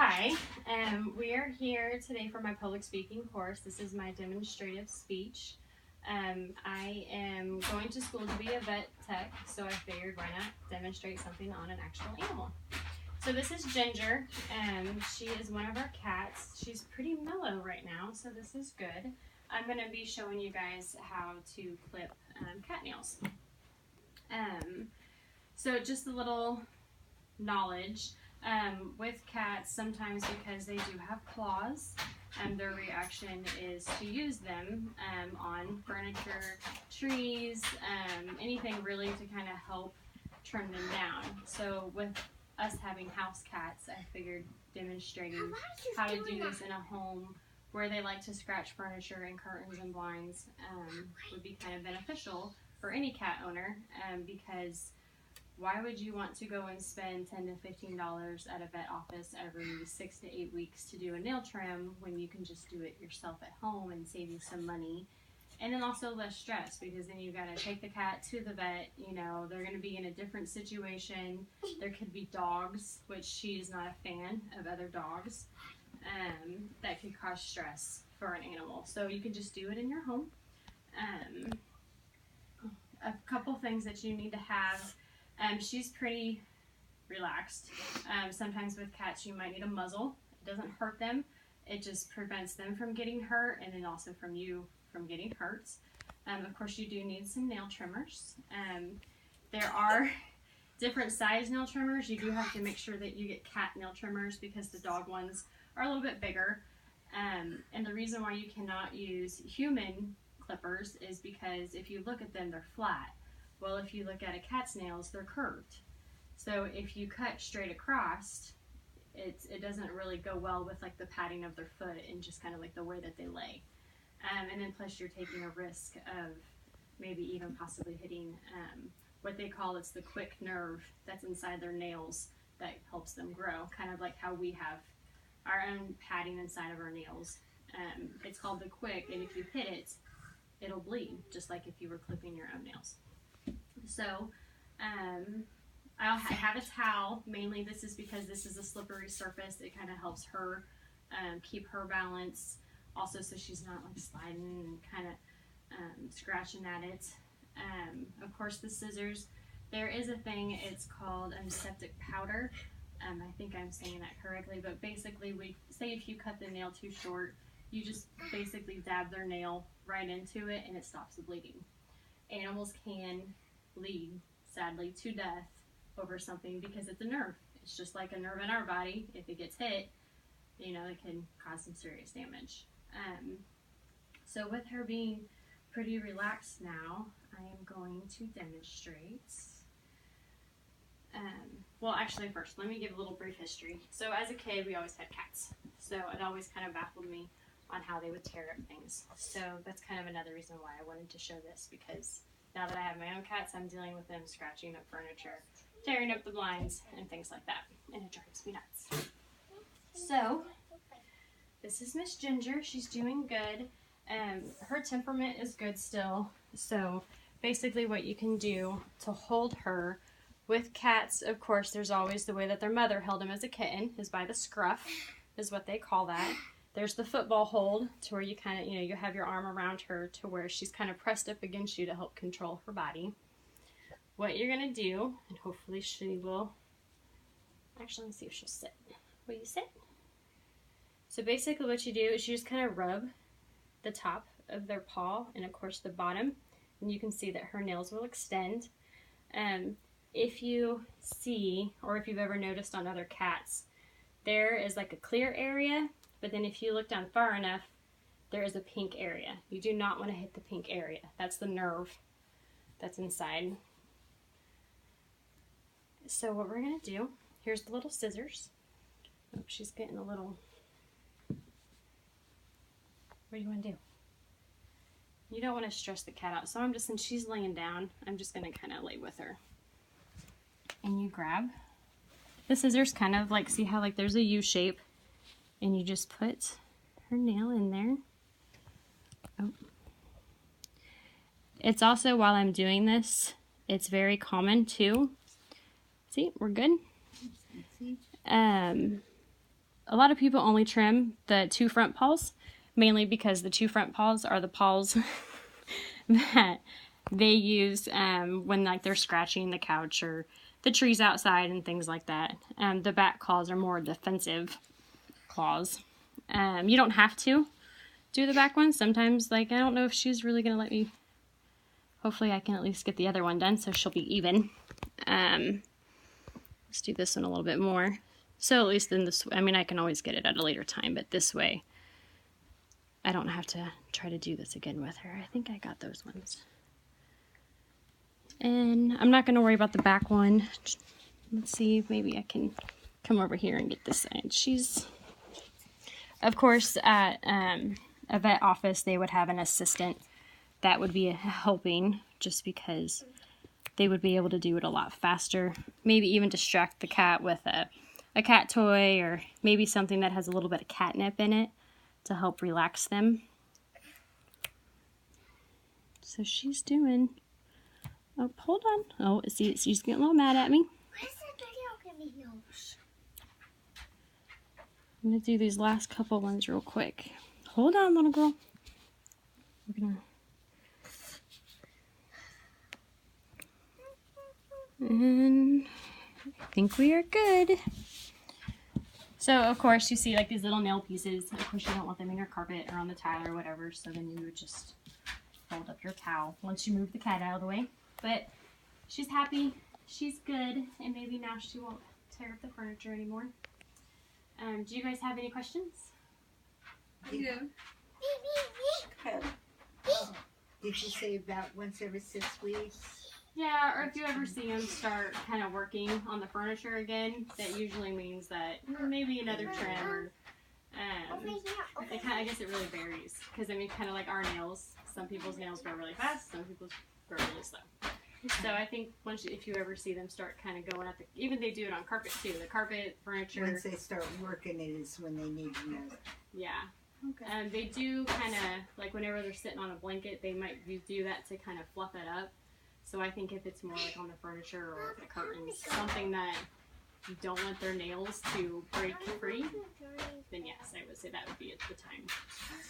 Hi, we are here today for my public speaking course. This is my demonstrative speech. I am going to school to be a vet tech, so I figured why not demonstrate something on an actual animal. So this is Ginger. She is one of our cats. She's pretty mellow right now, so this is good. I'm going to be showing you guys how to clip cat nails. So just a little knowledge. With cats, sometimes because they do have claws, their reaction is to use them on furniture, trees, anything really to kind of help turn them down. So with us having house cats, I figured demonstrating how to do this in a home where they like to scratch furniture and curtains and blinds would be kind of beneficial for any cat owner, because why would you want to go and spend $10 to $15 at a vet office every 6 to 8 weeks to do a nail trim when you can just do it yourself at home and save you some money, and then also less stress, because then you got to take the cat to the vet. You know, they're going to be in a different situation. There could be dogs, which she is not a fan of other dogs, that could cause stress for an animal. So you can just do it in your home. A couple things that you need to have. She's pretty relaxed. Sometimes with cats you might need a muzzle. It doesn't hurt them. It just prevents them from getting hurt, and then also from you from getting hurt. Of course you do need some nail trimmers. There are different size nail trimmers. You do have to make sure that you get cat nail trimmers because the dog ones are a little bit bigger. And the reason why you cannot use human clippers is because if you look at them, they're flat. Well, if you look at a cat's nails, they're curved. So if you cut straight across, it doesn't really go well with like the padding of their foot and just kind of like the way that they lay. And then plus you're taking a risk of maybe even possibly hitting what they call, it's the quick nerve that's inside their nails that helps them grow. Kind of like how we have our own padding inside of our nails. It's called the quick, and if you hit it, it'll bleed, just like if you were clipping your own nails. So I have a towel. Mainly this is because this is a slippery surface. It kind of helps her keep her balance. Also so she's not like sliding and kind of scratching at it. Of course the scissors. There is a thing, it's called antiseptic powder. I think I'm saying that correctly, but basically we say if you cut the nail too short, you just basically dab their nail right into it and it stops the bleeding. Animals can bleed, sadly, to death over something because it's a nerve. It's just like a nerve in our body. If it gets hit, you know, it can cause some serious damage. So with her being pretty relaxed now, I am going to demonstrate. Well, actually first, let me give a little brief history. So as a kid, we always had cats. So it always kind of baffled me on how they would tear up things. So that's kind of another reason why I wanted to show this, because now that I have my own cats, I'm dealing with them scratching up furniture, tearing up the blinds, and things like that. And it drives me nuts. So, this is Miss Ginger. She's doing good. Her temperament is good still. So, basically what you can do to hold her with cats, of course, there's always the way that their mother held him as a kitten, is by the scruff, is what they call that. There's the football hold, to where you kind of, you know, you have your arm around her to where she's kind of pressed up against you to help control her body. What you're going to do, and hopefully she will, actually let's see if she'll sit. Will you sit? So basically what you do is you just kind of rub the top of their paw and of course the bottom, and you can see that her nails will extend. If you see, or if you've ever noticed on other cats, there is like a clear area, but then if you look down far enough, there is a pink area. You do not want to hit the pink area. That's the nerve that's inside. So what we're going to do, here's the little scissors. Oh, she's getting a little... What do you want to do? You don't want to stress the cat out. So I'm just, since she's laying down, I'm just going to kind of lay with her. And you grab the scissors, kind of like, see how like there's a U shape, and you just put her nail in there. Oh. It's also, while I'm doing this, it's very common too. See, we're good. a lot of people only trim the 2 front paws, mainly because the 2 front paws are the paws that they use when like they're scratching the couch or the trees outside and things like that. The back claws are more defensive claws. You don't have to do the back one. Sometimes, like, I don't know if she's really going to let me. Hopefully I can at least get the other one done so she'll be even. Let's do this one a little bit more. So at least in this, I mean, I can always get it at a later time, but this way I don't have to try to do this again with her. I think I got those ones. And I'm not going to worry about the back one. Let's see if maybe I can come over here and get this side. She's, of course, at a vet office, they would have an assistant that would be helping, just because they would be able to do it a lot faster. Maybe even distract the cat with a cat toy, or maybe something that has a little bit of catnip in it to help relax them. So she's doing, oh, hold on. Oh, see, she's getting a little mad at me. I'm going to do these last couple ones real quick. Hold on, little girl. We're going to... And I think we are good. So, of course, you see like these little nail pieces. Of course, you don't want them in your carpet or on the tile or whatever, so then you would just fold up your towel once you move the cat out of the way. But she's happy. She's good. And maybe now she won't tear up the furniture anymore. Do you guys have any questions? Yeah. Did you say about once every 6 weeks? Yeah, or if you ever see them start kind of working on the furniture again, that usually means that maybe another trim, or I guess it really varies. Because I mean, kind of like our nails, some people's nails grow really fast, some people's grow really slow. So I think if you ever see them start kind of going up, even they do it on carpet too, the carpet, furniture. Once they start working, it is when they need to know. Yeah. Okay. They do kind of, like whenever they're sitting on a blanket, they might do that to kind of fluff it up. So I think if it's more like on the furniture or the curtains, something that you don't want their nails to break free, then yes, I would say that would be the time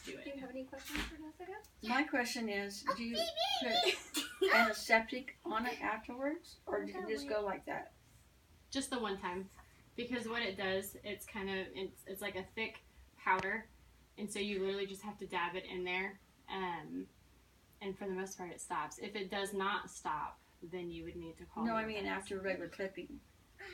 to do it. Do you have any questions for Jessica? My question is, do you put antiseptic on it afterwards, or do you just go like that? Just the one time, because what it does, it's kind of, it's like a thick powder, and so you literally just have to dab it in there, and for the most part it stops. If it does not stop, then you would need to call. No, I mean after regular clipping,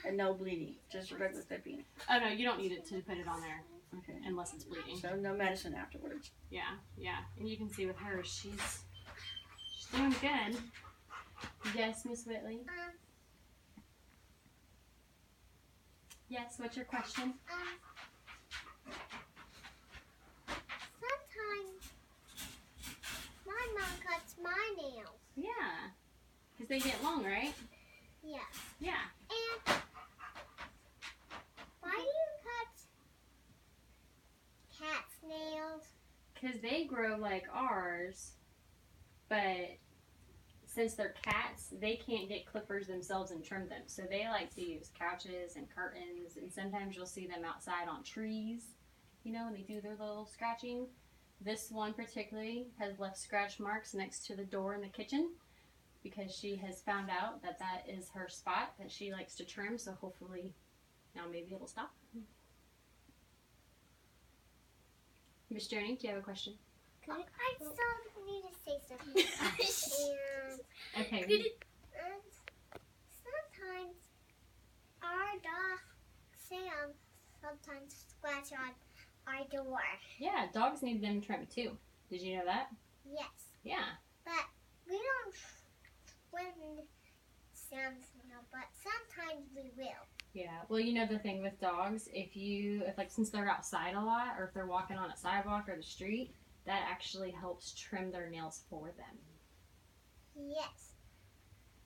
and no bleeding, just regular clipping. Oh no, you don't need it to put it on there. Okay. Unless it's bleeding. So no medicine afterwards. Yeah, yeah. And you can see with her, she's doing good. Yes, Miss Whitley? Yes, what's your question? Sometimes my mom cuts my nails. Yeah. Because they get long, right? Yes. Yeah. And why do you cut cat's nails? Because they grow like ours, but since they're cats, they can't get clippers themselves and trim them. So they like to use couches and curtains, and sometimes you'll see them outside on trees, you know, when they do their little scratching. This one particularly has left scratch marks next to the door in the kitchen because she has found out that that is her spot that she likes to trim, so hopefully now maybe it'll stop. Miss Journey, do you have a question? I still need to say something. Okay. And sometimes our dog Sam sometimes scratch on our door. Yeah, dogs need them trimmed too. Did you know that? Yes. Yeah. But we don't trim Sam's nail, but sometimes we will. Yeah, well, you know the thing with dogs, if like since they're outside a lot, or if they're walking on a sidewalk or the street, that actually helps trim their nails for them. Yes.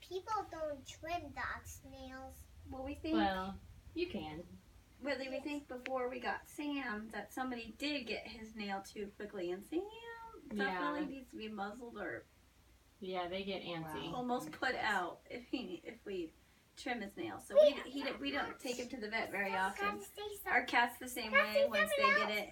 People don't trim dogs' nails. Well, we think, Well, you can. Whitley, we think before we got Sam that somebody did get his nail too quickly, and Sam definitely needs to be muzzled or Yeah, they get antsy. Wow. almost put out if we trim his nails, so we don't take him to the vet very often. Gotta say Our something. cat's the same way. Once they get it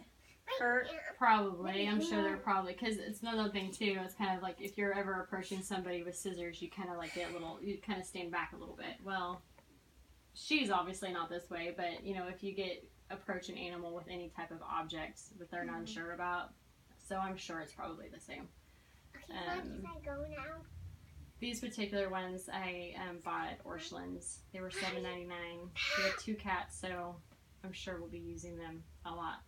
hurt, Probably. I'm sure they're probably, because it's another thing too. It's kind of like if you're ever approaching somebody with scissors, you kind of like get a little, you kind of stand back a little bit. Well, she's obviously not this way, but you know, if you approach an animal with any type of object that they're not sure about, so I'm sure it's probably the same. Okay, where can I go now? These particular ones I bought at Orscheln's. They were $7.99. We have 2 cats, so I'm sure we'll be using them a lot.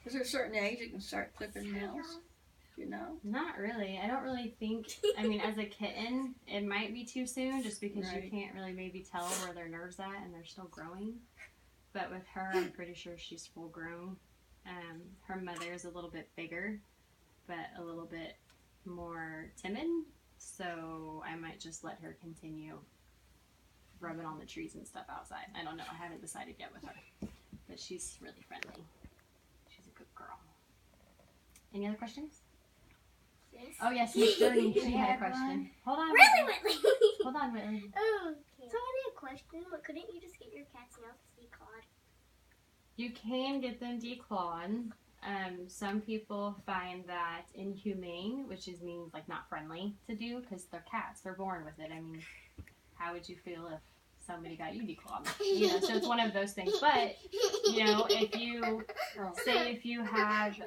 Is there a certain age you can start clipping nails? Do you know? Not really. I don't really think, I mean, as a kitten, it might be too soon just because you Right. can't really maybe tell where their nerves at and they're still growing. But with her, I'm pretty sure she's full grown. Her mother is a little bit bigger, but a little bit more timid. So I might just let her continue rubbing on the trees and stuff outside. I don't know. I haven't decided yet with her. But she's really friendly. She's a good girl. Any other questions? Yes. Oh, yes, Miss Journey. She had a had question. Hold on. Really, Whitley. Whitley? Hold on, Whitley. Oh, okay. So I have a question. But couldn't you just get your cat's nails declawed? You can get them declawed. Some people find that inhumane, which means like not friendly to do, because they're cats. They're born with it. I mean, how would you feel if somebody got you declawed? You know, so it's one of those things. But you know, if you say if you have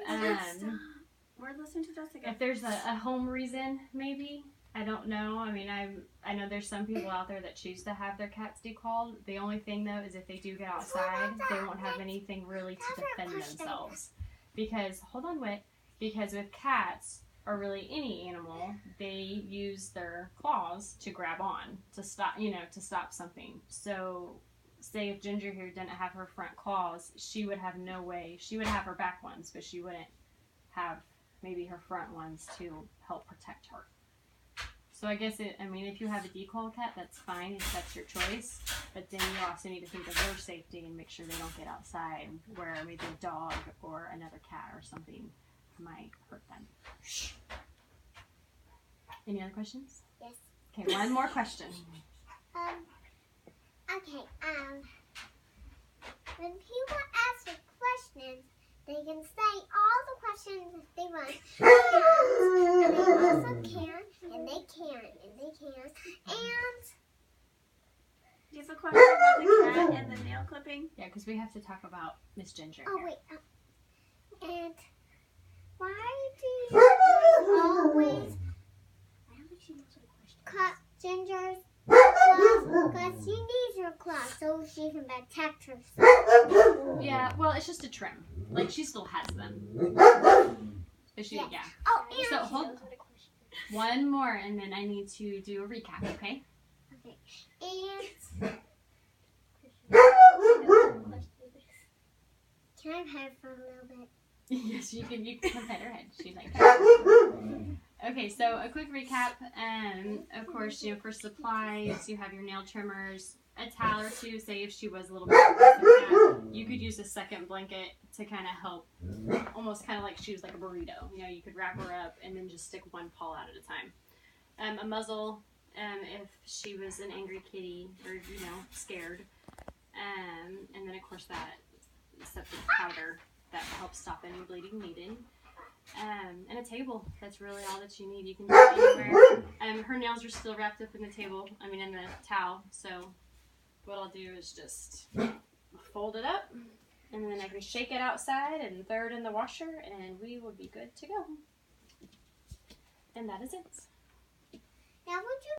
we're listening to Jessica. if there's a home reason, maybe. I don't know. I mean, I know there's some people out there that choose to have their cats declawed. The only thing, though, is if they do get outside, they won't have anything really to defend themselves. Because, hold on, Whit, because with cats, or really any animal, they use their claws to grab on, to stop, you know, to stop something. So, say if Ginger here didn't have her front claws, she would have no way. She would have her back ones, but she wouldn't have maybe her front ones to help protect her. So I guess if you have a declawed cat, that's fine if that's your choice. But then you also need to think of their safety and make sure they don't get outside where maybe a dog or another cat or something might hurt them. Any other questions? Yes. Okay, one more question. Okay, when people ask for questions, they can say all the questions if they want. And they also can, and they can, and they can. And Do you have a question about the cat and the nail clipping? Yeah, because we have to talk about Miss Ginger. oh wait, and why do you always cut Ginger's claws? Because she needs her claws so she can protect herself. Yeah, well, it's just a trim. Like, she still has them. But she, yeah. Oh, and So, hold one more, and then I need to do a recap, okay? okay, and can I pet her for a little bit? Yes, you can pet her head. She likes Okay, so a quick recap. Of course, for supplies, you have your nail trimmers, a towel or two. Say if she was a little bit aggressive, you could use a second blanket to kind of help, almost kind of like she was like a burrito. You know, you could wrap her up and then just stick one paw out at a time. A muzzle, if she was an angry kitty or scared, and then of course that septic powder that helps stop any bleeding needed. And a table. That's really all that you need. You can do it anywhere. Her nails are still wrapped up in the in the towel. So what I'll do is just fold it up, and then I can shake it outside and throw it in the washer, and we will be good to go. And that is it. Now would you